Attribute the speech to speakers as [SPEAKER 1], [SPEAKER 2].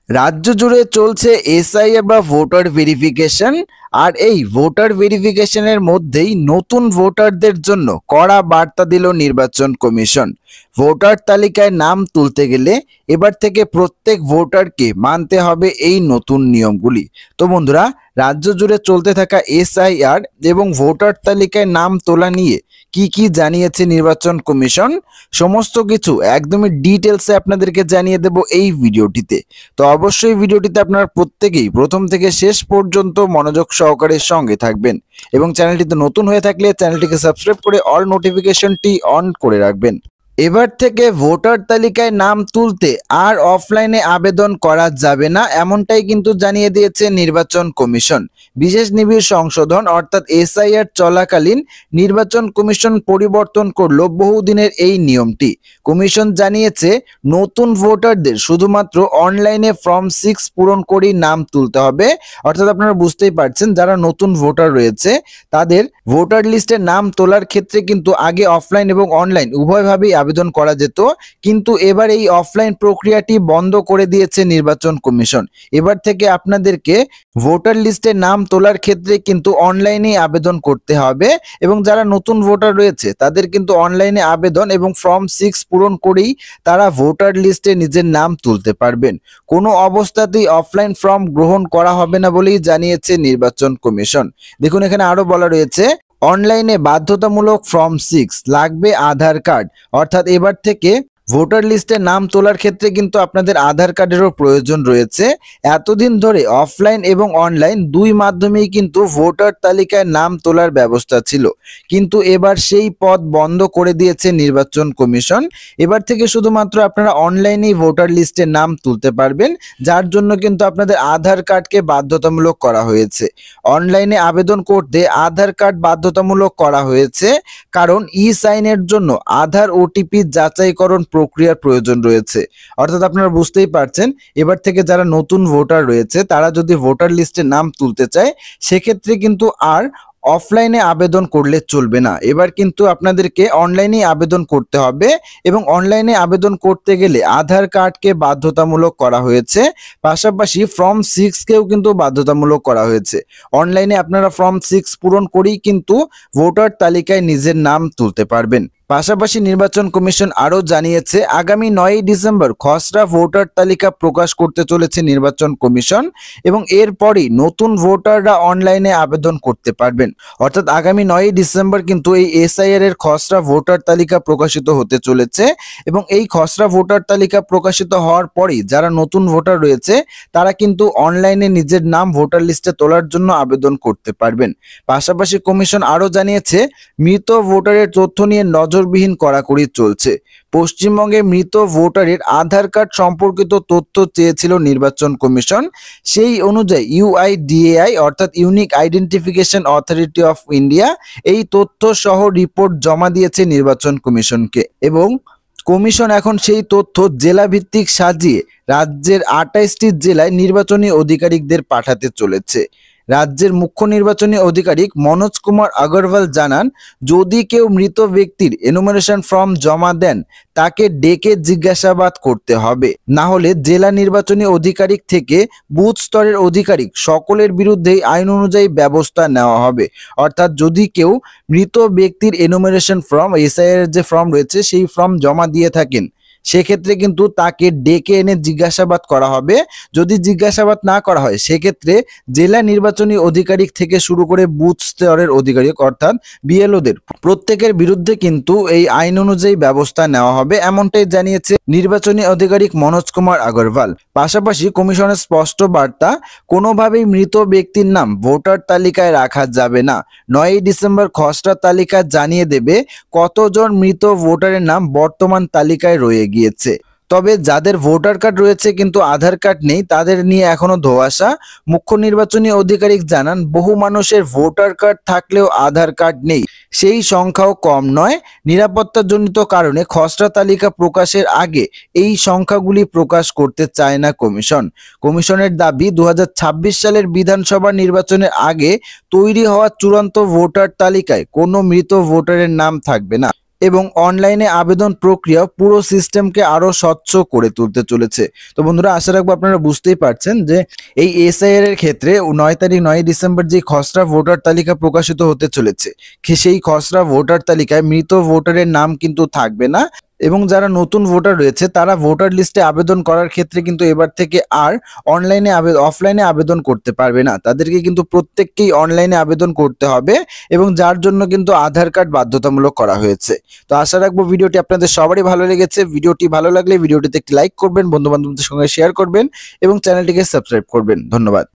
[SPEAKER 1] রাজ্য জুড়ে চলছে এসআইআর বা ভোটার ভেরিফিকেশন। আর এই ভোটার ভেরিফিকেশনের মধ্যেই নতুন ভোটারদের জন্য কড়া বার্তা দিল নির্বাচন কমিশন। ভোটার তালিকায় নাম তুলতে গেলে এবার থেকে প্রত্যেক ভোটারকে মানতে হবে এই নতুন নিয়মগুলি। তো বন্ধুরা, রাজ্য জুড়ে চলতে থাকা এসআইআর এবং ভোটার তালিকায় নাম তোলা নিয়ে কি কি জানিয়েছে নির্বাচন কমিশন, সমস্ত কিছু একদমই ডিটেলসে আপনাদেরকে জানিয়ে দেব এই ভিডিওটিতে। তো অবশ্যই ভিডিওটিতে আপনারা প্রত্যেকেই প্রথম থেকে শেষ পর্যন্ত মনোযোগ সহকারে সঙ্গে থাকবেন এবং চ্যানেলটিতে নতুন হয়ে থাকলে চ্যানেলটিকে সাবস্ক্রাইব করে অল নোটিফিকেশনটি অন করে রাখবেন। এবার থেকে ভোটার তালিকায় নাম তুলতে আর অফলাইনে আবেদন করা যাবে না, এমনটাই কিন্তু জানিয়ে দিয়েছে নির্বাচন কমিশন। বিশেষ নিবিড় সংশোধন অর্থাৎ এসআইআর চলাকালীন নির্বাচন কমিশন পরিবর্তন করলো বহুদিনের এই নিয়মটি। কমিশন জানিয়েছে নতুন ভোটারদের শুধুমাত্র অনলাইনে ফর্ম 6 পূরণ করেই নাম তুলতে হবে। অর্থাৎ আপনারা বুঝতেই পারছেন, যারা নতুন ভোটার রয়েছে তাদের ভোটার লিস্টে নাম তোলার ক্ষেত্রে কিন্তু আগে অফলাইন এবং অনলাইন উভয়ভাবেই আবেদন করা যেত, কিন্তু এবার এই অফলাইন প্রক্রিয়াটি বন্ধ করে দিয়েছে নির্বাচন কমিশন। এবার থেকে আপনাদেরকে ভোটার লিস্টে নাম তোলার ক্ষেত্রে কিন্তু অনলাইনে আবেদন করতে হবে এবং যারা নতুন ভোটার রয়েছে তাদের কিন্তু অনলাইনে আবেদন এবং ফর্ম 6 পূরণ করেই তারা ভোটার লিস্টে নিজের নাম তুলতে পারবেন। কোনো অবস্থাতেই অফলাইন ফর্ম গ্রহণ করা হবে না বলেই জানিয়েছে নির্বাচন কমিশন। দেখুন, এখানে আরো বলা রয়েছে অনলাইনে বাধ্যতামূলক ফর্ম 6 লাগবে আধার কার্ড। অর্থাৎ এবার থেকে ভোটার লিস্টে নাম তোলার ক্ষেত্রে কিন্তু আপনাদের আধার কার্ডেরও প্রয়োজন রয়েছে। এতদিন ধরে অফলাইন এবং অনলাইন দুই মাধ্যমেই কিন্তু ভোটার তালিকায় নাম তোলার ব্যবস্থা ছিল, কিন্তু এবার সেই পথ বন্ধ করে দিয়েছে নির্বাচন কমিশন। এবার থেকে শুধুমাত্র আপনারা অনলাইনেই ভোটার লিস্টে নাম তুলতে পারবেন, যার জন্য কিন্তু আপনাদের আধার কার্ডকে বাধ্যতামূলক করা হয়েছে। অনলাইনে আবেদন করতে আধার কার্ড বাধ্যতামূলক করা হয়েছে কারণ ই সাইনের জন্য আধার ওটিপি যাচাইকরণ প্রক্রিয়ার প্রয়োজন রয়েছে। অর্থাৎ আপনারা বুঝতেই পারছেন, এবার থেকে যারা নতুন ভোটার রয়েছে তারা যদি ভোটার লিস্টে নাম তুলতে চায় সেক্ষেত্রে কিন্তু আর অফলাইনে আবেদন করলে চলবে না। এবার কিন্তু আপনাদেরকে অনলাইনে আবেদন করতে হবে এবং অনলাইনে আবেদন করতে গেলে আধার কার্ডকে বাধ্যতামূলক করা হয়েছে, পাশাপাশি ফর্ম 6 কেও কিন্তু বাধ্যতামূলক করা হয়েছে। অনলাইনে আপনারা ফর্ম 6 পূরণ করেই কিন্তু ভোটার তালিকায় নিজের নাম তুলতে পারবেন। পাশাপাশি নির্বাচন কমিশন আরও জানিয়েছে আগামী 9 ডিসেম্বর খসড়া ভোটার তালিকা প্রকাশ করতে চলেছে নির্বাচন কমিশন এবং এরপরই নতুন ভোটাররা অনলাইনে আবেদন করতে পারবেন। অর্থাৎ আগামী 9 ডিসেম্বর কিন্তু এই এসআইআর এর খসড়া ভোটার তালিকা প্রকাশিত হতে চলেছে এবং এই খসড়া ভোটার তালিকা প্রকাশিত হওয়ার পরই যারা নতুন ভোটার রয়েছে তারা কিন্তু অনলাইনে নিজের নাম ভোটার লিস্টে তোলার জন্য আবেদন করতে পারবেন। পাশাপাশি কমিশন আরও জানিয়েছে মৃত ভোটারের তথ্য নিয়ে নজরবিহীন কড়াকড়ি চলছে। পশ্চিমবঙ্গে মৃত ভোটারের আধার কার্ড সম্পর্কিত তথ্য চেয়েছিল নির্বাচন কমিশন। সেই অনুযায়ী ইউআইডিএআই অর্থাৎ unique identification authority of India এই তথ্য সহ রিপোর্ট জমা দিয়েছে নির্বাচন কমিশনকে এবং কমিশন এখন সেই তথ্য জেলা ভিত্তিক সাজিয়ে রাজ্যের 28টি জেলায় নির্বাচনী আধিকারিকদের পাঠাতে চলেছে। রাজ্যের মুখ্য নির্বাচনী আধিকারিক মনোজ কুমার আগরওয়াল জানান, যদি কেউ মৃত ব্যক্তির এনুমারেশন ফর্ম জমা দেন তাকে ডেকে জিজ্ঞাসাবাদ করতে হবে, না হলে জেলা নির্বাচনী আধিকারিক থেকে বুথ স্তরের আধিকারিক সকলের বিরুদ্ধেই আইন অনুযায়ী ব্যবস্থা নেওয়া হবে। অর্থাৎ যদি কেউ মৃত ব্যক্তির এনুমারেশন ফর্ম এসআইআর যে ফর্ম রয়েছে সেই ফর্ম জমা দিয়ে থাকেন সেক্ষেত্রে কিন্তু তাকে ডেকে এনে জিজ্ঞাসাবাদ করা হবে। যদি জিজ্ঞাসাবাদ না করা হয় সেক্ষেত্রে জেলা নির্বাচনী আধিকারিক থেকে শুরু করে বুথ স্তরের আধিকারিক অর্থাৎ বিএলওদের প্রত্যেকের বিরুদ্ধে কিন্তু এই আইন অনুযায়ী ব্যবস্থা নেওয়া হবে, এমনটাই জানিয়েছে নির্বাচনী আধিকারিক মনোজ কুমার আগরওয়াল। পাশাপাশি কমিশনের স্পষ্ট বার্তা, কোনোভাবেই মৃত ব্যক্তির নাম ভোটার তালিকায় রাখা যাবে না। 9 ডিসেম্বর খসড়া তালিকা জানিয়ে দেবে কতজন মৃত ভোটারের নাম বর্তমান তালিকায় রয়ে গিয়েছে। তবে যাদের ভোটার কার্ড রয়েছে কিন্তু আধার কার্ড নেই তাদের নিয়ে এখনো ধোঁয়াশা। মুখ্য নির্বাচনী আধিকারিক জানান, বহু মানুষের ভোটার কার্ড থাকলেও আধার কার্ড নেই, সেই সংখ্যাও কম নয়। নিরাপত্তাজনিত কারণে খসড়া তালিকা প্রকাশের আগে এই সংখ্যাগুলি প্রকাশ করতে চায় না কমিশন। কমিশনের দাবি 2026 সালের বিধানসভা নির্বাচনের আগে তৈরি হওয়া চূড়ান্ত ভোটার তালিকায় কোনো মৃত ভোটারের নাম থাকবে না। এবং অনলাইনে আবেদন প্রক্রিয়া পুরো সিস্টেমকে আরো স্বচ্ছ করে তুলতে চলেছে। তো বন্ধুরা, আশা রাখবো আপনারা বুঝতেই পারছেন যে এই এসআইআর এর ক্ষেত্রে 9 ডিসেম্বর যে খসড়া ভোটার তালিকা প্রকাশিত হতে চলেছে, সেই খসড়া ভোটার তালিকায় মৃত ভোটারের নাম কিন্তু থাকবে না এবং যারা নতুন ভোটার রয়েছে তারা ভোটার লিস্টে আবেদন করার ক্ষেত্রে কিন্তু এবার থেকে আর অফলাইনে আবেদন করতে পারবে না। তাদেরকে কিন্তু প্রত্যেককেই অনলাইনে আবেদন করতে হবে এবং যার জন্য কিন্তু আধার কার্ড বাধ্যতামূলক করা হয়েছে। তো আশা রাখবো ভিডিওটি আপনাদের সবারই ভালো লেগেছে। ভিডিওটি ভালো লাগলে ভিডিওটিতে একটি লাইক করবেন, বন্ধু বান্ধবদের সঙ্গে শেয়ার করবেন এবং চ্যানেলটিকে সাবস্ক্রাইব করবেন। ধন্যবাদ।